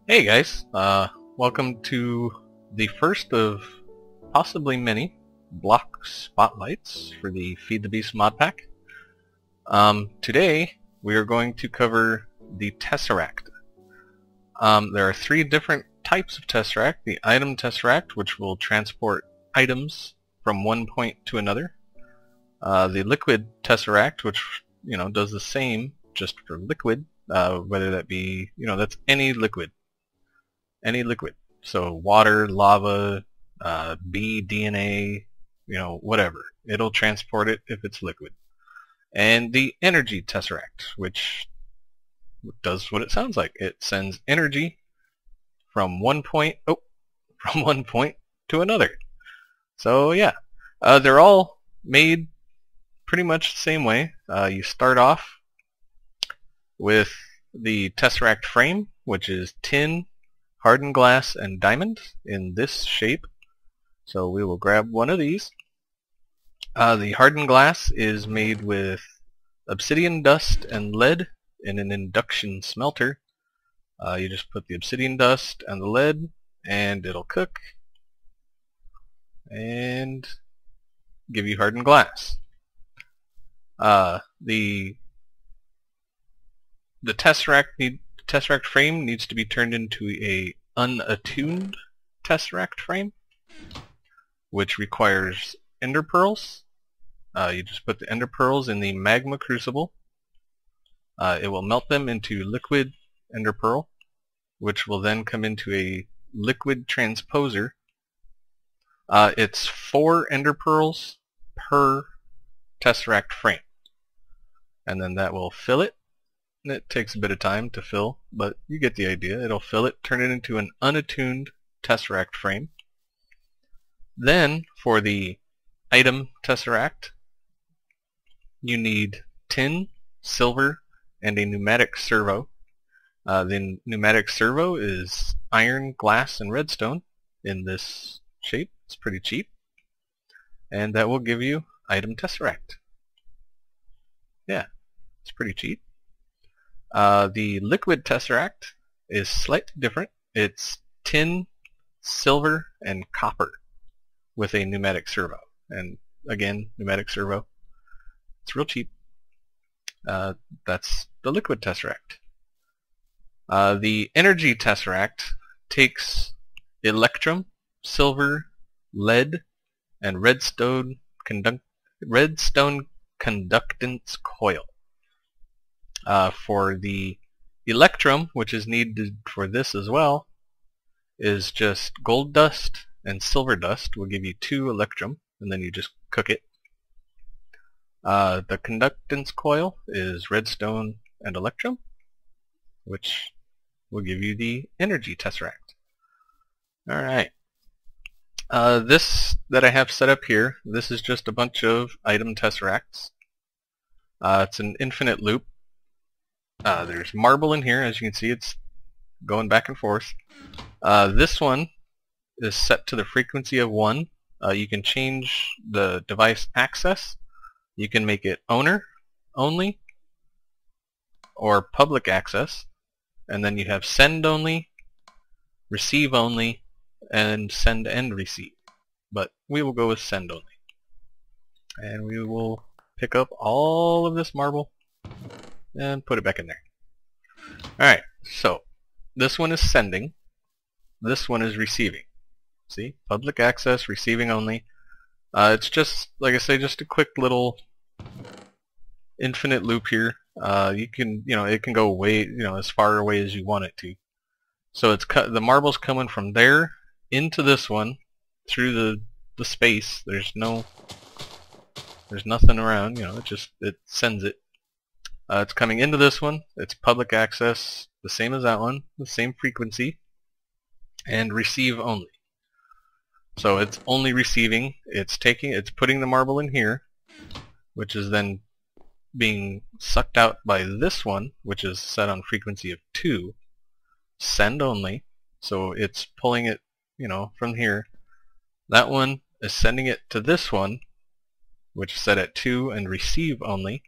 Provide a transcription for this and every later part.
Hey guys, welcome to the first of possibly many block spotlights for the Feed the Beast mod pack. Today we are going to cover the Tesseract. There are three different types of Tesseract. The item Tesseract, which will transport items from one point to another. The liquid Tesseract, which does the same just for liquid, whether that be that's any liquid. Any liquid. So water, lava, bee DNA, whatever. It'll transport it if it's liquid. And the energy Tesseract, which does what it sounds like. It sends energy from one point to another. So yeah, they're all made pretty much the same way. You start off with the Tesseract frame, which is tin, hardened glass, and diamond in this shape. So we will grab one of these. The hardened glass is made with obsidian dust and lead in an induction smelter. You just put the obsidian dust and the lead and it'll cook and give you hardened glass. The Tesseract frame needs to be turned into a unattuned Tesseract frame, which requires ender pearls. You just put the ender pearls in the magma crucible. It will melt them into liquid ender pearl, which will then come into a liquid transposer. It's 4 ender pearls per Tesseract frame, and then that will fill it. It takes a bit of time to fill, but you get the idea. It'll fill it, turn it into an unattuned Tesseract frame. Then, for the item Tesseract, you need tin, silver, and a pneumatic servo. The pneumatic servo is iron, glass, and redstone in this shape. It's pretty cheap. And that will give you item Tesseract. Yeah, it's pretty cheap. The liquid Tesseract is slightly different. It's tin, silver, and copper with a pneumatic servo. And again, pneumatic servo. It's real cheap. That's the liquid Tesseract. The energy Tesseract takes electrum, silver, lead, and redstone conductance coil. For the electrum, which is needed for this as well, is just gold dust and silver dust. Will give you 2 electrum, and then you just cook it. The conductance coil is redstone and electrum, which will give you the energy Tesseract. Alright. This that I have set up here, this is just a bunch of item Tesseracts. It's an infinite loop. There's marble in here. As you can see, it's going back and forth. This one is set to the frequency of 1. You can change the device access. You can make it owner only or public access. And then you have send only, receive only, and send and receive. But we will go with send only. And we will pick up all of this marble and put it back in there. Alright, so this one is sending, this one is receiving. See? Public access, receiving only. It's just, like I say, just a quick little infinite loop here. You can, it can go away, as far away as you want it to. So it's the marble's coming from there into this one through the space. There's nothing around, it sends it. It's coming into this one. It's public access, the same as that one, the same frequency, and receive only. So it's only receiving. It's putting the marble in here, which is then being sucked out by this one, which is set on frequency of 2. Send only. So it's pulling it, from here. That one is sending it to this one, which is set at 2, and receive only,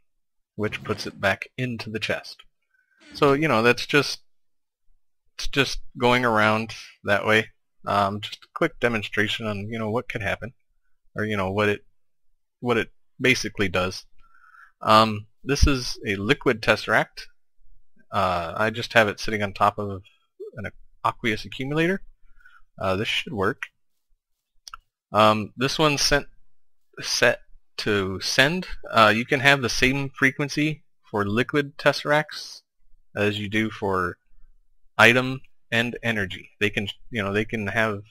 which puts it back into the chest. So, that's just it's just going around that way. Just a quick demonstration on what could happen, or what it basically does. This is a liquid tesseract. I just have it sitting on top of an aqueous accumulator. This should work. This one's set to send. You can have the same frequency for liquid tesseracts as you do for item and energy. They can have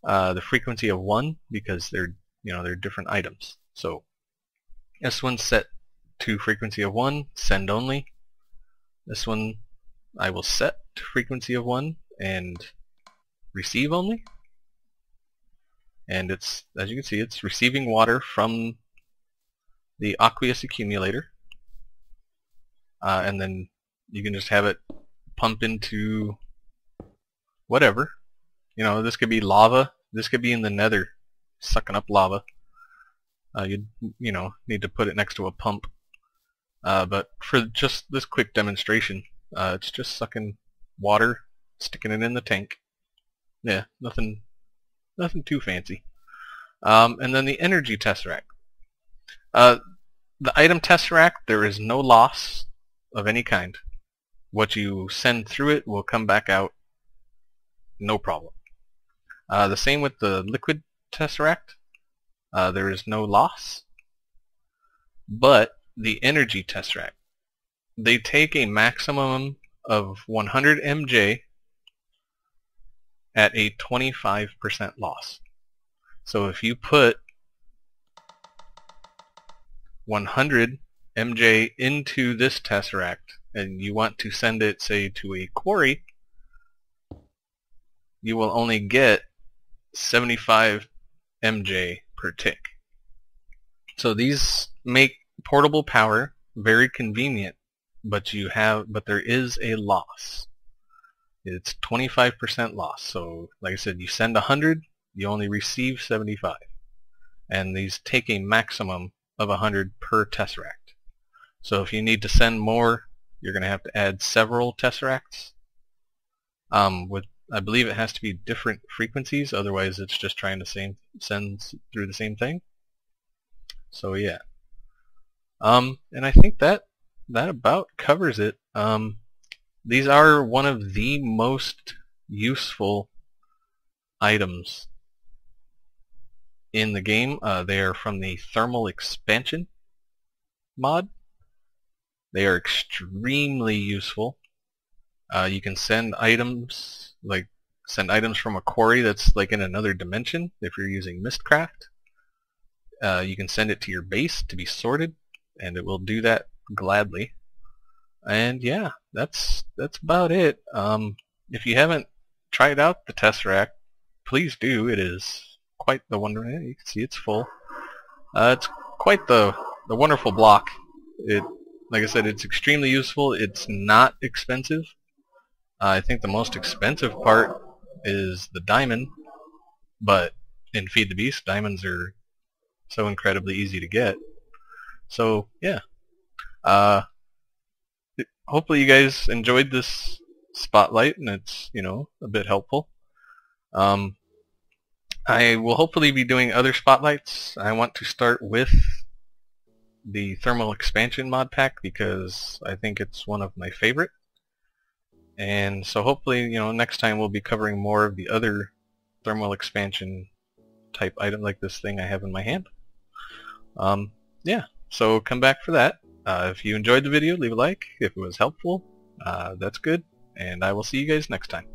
the frequency of 1 because they're different items. So this one's set to frequency of 1, send only. This one I will set to frequency of 1 and receive only. And it's, as you can see, it's receiving water from the aqueous accumulator. And then you can just have it pump into whatever. This could be lava. This could be in the nether, sucking up lava. You'd need to put it next to a pump. But for just this quick demonstration, it's just sucking water, sticking it in the tank. Yeah, nothing too fancy. And then the energy tesseract. The item tesseract, there is no loss of any kind. What you send through it will come back out, no problem. The same with the liquid tesseract. There is no loss. But the energy tesseract, they take a maximum of 100 MJ at a 25% loss. So if you put 100 MJ into this tesseract and you want to send it, say, to a quarry, you will only get 75 MJ per tick. So these make portable power very convenient, but there is a loss. It's 25% loss. So like I said, you send 100, you only receive 75. And these take a maximum of 100 per tesseract. So if you need to send more, you're going to have to add several tesseracts. I believe it has to be different frequencies, otherwise it's just trying to send through the same thing. So yeah. And I think that about covers it. These are one of the most useful items in the game. They are from the thermal expansion mod. They are extremely useful. You can send items from a quarry that's like in another dimension if you're using Mistcraft. You can send it to your base to be sorted, and it will do that gladly. And yeah, that's about it. If you haven't tried out the Tesseract, please do. It is quite the wonder. You can see it's full. It's quite the wonderful block. Like I said, it's extremely useful. It's not expensive. I think the most expensive part is the diamond, but in Feed the Beast, diamonds are so incredibly easy to get. So yeah, hopefully you guys enjoyed this spotlight and it's a bit helpful. I will hopefully be doing other spotlights. I want to start with the thermal expansion mod pack because I think it's one of my favorite. And so hopefully, next time we'll be covering more of the other thermal expansion type item like this thing I have in my hand. Yeah, so come back for that. If you enjoyed the video, leave a like. If it was helpful, that's good. And I will see you guys next time.